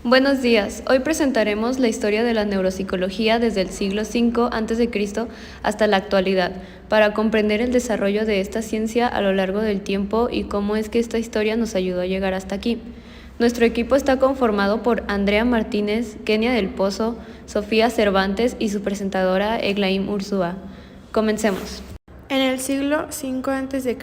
Buenos días. Hoy presentaremos la historia de la neuropsicología desde el siglo V a.C. hasta la actualidad, para comprender el desarrollo de esta ciencia a lo largo del tiempo y cómo es que esta historia nos ayudó a llegar hasta aquí. Nuestro equipo está conformado por Andrea Martínez, Kenia del Pozo, Sofía Cervantes y su presentadora Eglaim Urzúa. Comencemos. En el siglo V a.C.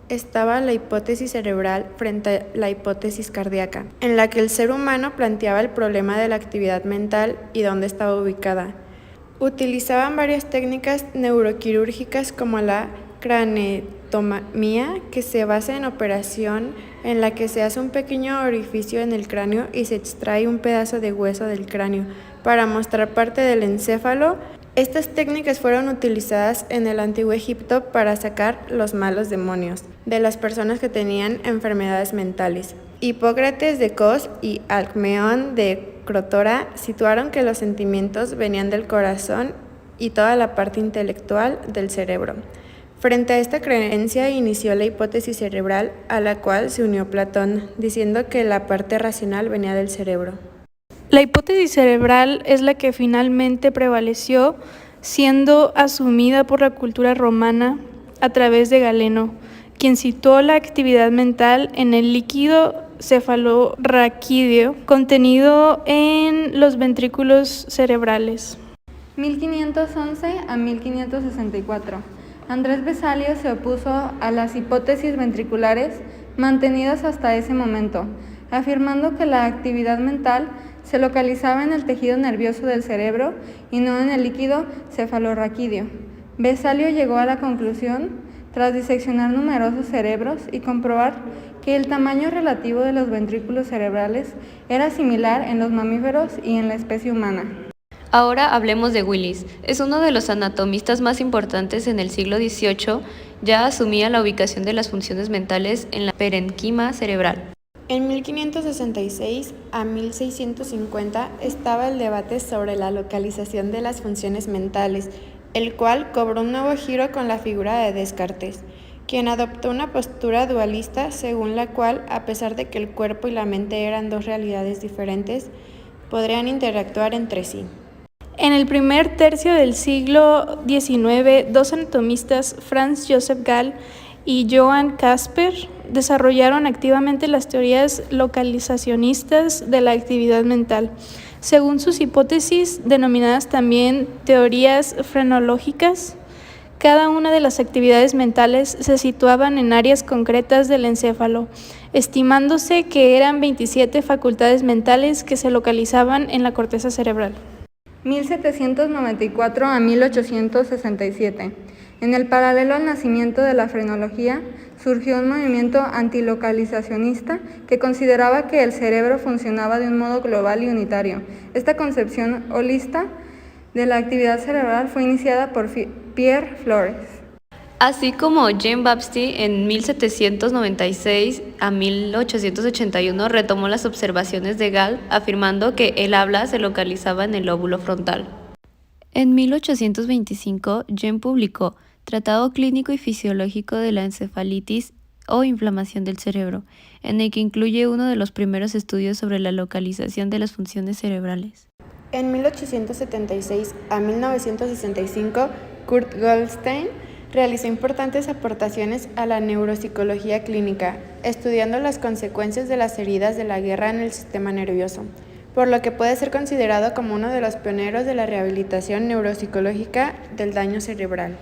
estaba la hipótesis cerebral frente a la hipótesis cardíaca, en la que el ser humano planteaba el problema de la actividad mental y dónde estaba ubicada. Utilizaban varias técnicas neuroquirúrgicas como la craneotomía, que se basa en operación en la que se hace un pequeño orificio en el cráneo y se extrae un pedazo de hueso del cráneo para mostrar parte del encéfalo. Estas técnicas fueron utilizadas en el antiguo Egipto para sacar los malos demonios de las personas que tenían enfermedades mentales. Hipócrates de Cos y Alcmeón de Crotora situaron que los sentimientos venían del corazón y toda la parte intelectual del cerebro. Frente a esta creencia inició la hipótesis cerebral, a la cual se unió Platón, diciendo que la parte racional venía del cerebro. La hipótesis cerebral es la que finalmente prevaleció, siendo asumida por la cultura romana a través de Galeno, quien situó la actividad mental en el líquido cefalorraquídeo contenido en los ventrículos cerebrales. 1511 a 1564. Andrés Vesalio se opuso a las hipótesis ventriculares mantenidas hasta ese momento, afirmando que la actividad mental se localizaba en el tejido nervioso del cerebro y no en el líquido cefalorraquídeo. Vesalio llegó a la conclusión, tras diseccionar numerosos cerebros y comprobar que el tamaño relativo de los ventrículos cerebrales era similar en los mamíferos y en la especie humana. Ahora hablemos de Willis. Es uno de los anatomistas más importantes en el siglo XVIII. Ya asumía la ubicación de las funciones mentales en la parénquima cerebral. En 1566 a 1650 estaba el debate sobre la localización de las funciones mentales, el cual cobró un nuevo giro con la figura de Descartes, quien adoptó una postura dualista según la cual, a pesar de que el cuerpo y la mente eran dos realidades diferentes, podrían interactuar entre sí. En el primer tercio del siglo XIX, dos anatomistas, Franz Joseph Gall y Johann Casper, desarrollaron activamente las teorías localizacionistas de la actividad mental. Según sus hipótesis, denominadas también teorías frenológicas, cada una de las actividades mentales se situaban en áreas concretas del encéfalo, estimándose que eran 27 facultades mentales que se localizaban en la corteza cerebral. 1794 a 1867. En el paralelo al nacimiento de la frenología, surgió un movimiento antilocalizacionista que consideraba que el cerebro funcionaba de un modo global y unitario. Esta concepción holista de la actividad cerebral fue iniciada por Pierre Flores. Así como Jean-Baptiste en 1796 a 1881 retomó las observaciones de Gall, afirmando que el habla se localizaba en el lóbulo frontal. En 1825, Jean publicó Tratado Clínico y Fisiológico de la Encefalitis o Inflamación del Cerebro, en el que incluye uno de los primeros estudios sobre la localización de las funciones cerebrales. En 1876 a 1965, Kurt Goldstein realizó importantes aportaciones a la neuropsicología clínica, estudiando las consecuencias de las heridas de la guerra en el sistema nervioso, por lo que puede ser considerado como uno de los pioneros de la rehabilitación neuropsicológica del daño cerebral.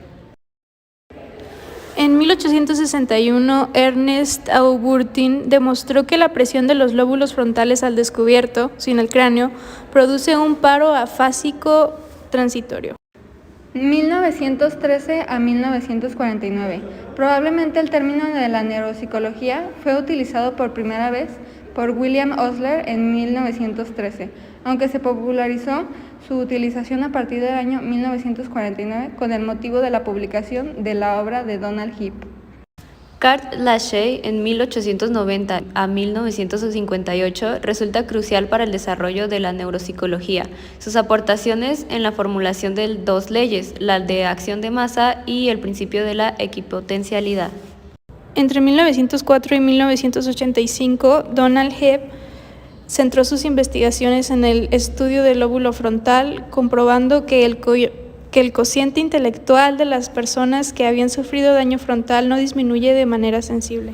En 1861, Ernest Auburtin demostró que la presión de los lóbulos frontales al descubierto, sin el cráneo, produce un paro afásico transitorio. 1913 a 1949. Probablemente el término de la neuropsicología fue utilizado por primera vez por William Osler en 1913, aunque se popularizó su utilización a partir del año 1949 con el motivo de la publicación de la obra de Donald Hebb. Karl Lachey, en 1890 a 1958, resulta crucial para el desarrollo de la neuropsicología. Sus aportaciones en la formulación de dos leyes, la de acción de masa y el principio de la equipotencialidad. Entre 1904 y 1985, Donald Hebb centró sus investigaciones en el estudio del lóbulo frontal, comprobando que el cociente intelectual de las personas que habían sufrido daño frontal no disminuye de manera sensible.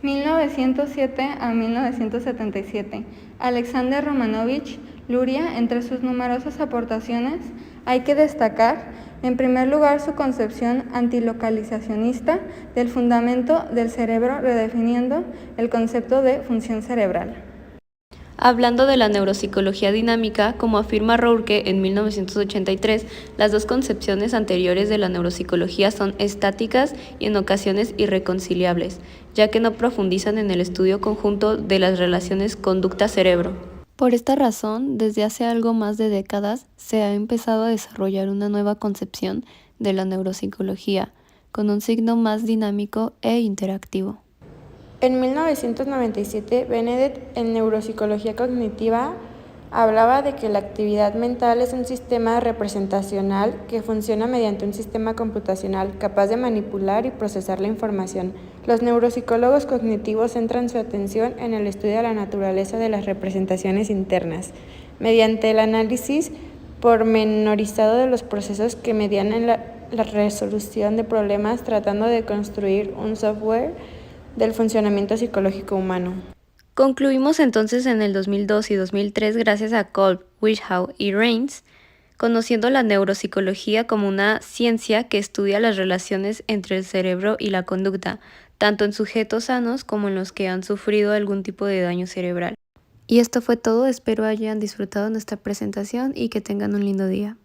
1907 a 1977. Alexander Romanovich Luria, entre sus numerosas aportaciones, hay que destacar, en primer lugar, su concepción antilocalizacionista del fundamento del cerebro, redefiniendo el concepto de función cerebral. Hablando de la neuropsicología dinámica, como afirma Rourke en 1983, las dos concepciones anteriores de la neuropsicología son estáticas y en ocasiones irreconciliables, ya que no profundizan en el estudio conjunto de las relaciones conducta-cerebro. Por esta razón, desde hace algo más de décadas, se ha empezado a desarrollar una nueva concepción de la neuropsicología, con un signo más dinámico e interactivo. En 1997, Benedett, en Neuropsicología Cognitiva, hablaba de que la actividad mental es un sistema representacional que funciona mediante un sistema computacional capaz de manipular y procesar la información. Los neuropsicólogos cognitivos centran su atención en el estudio de la naturaleza de las representaciones internas, mediante el análisis pormenorizado de los procesos que median en la resolución de problemas, tratando de construir un software del funcionamiento psicológico humano. Concluimos entonces en el 2002 y 2003 gracias a Kolb, Virchow y Reins, conociendo la neuropsicología como una ciencia que estudia las relaciones entre el cerebro y la conducta, tanto en sujetos sanos como en los que han sufrido algún tipo de daño cerebral. Y esto fue todo, espero hayan disfrutado nuestra presentación y que tengan un lindo día.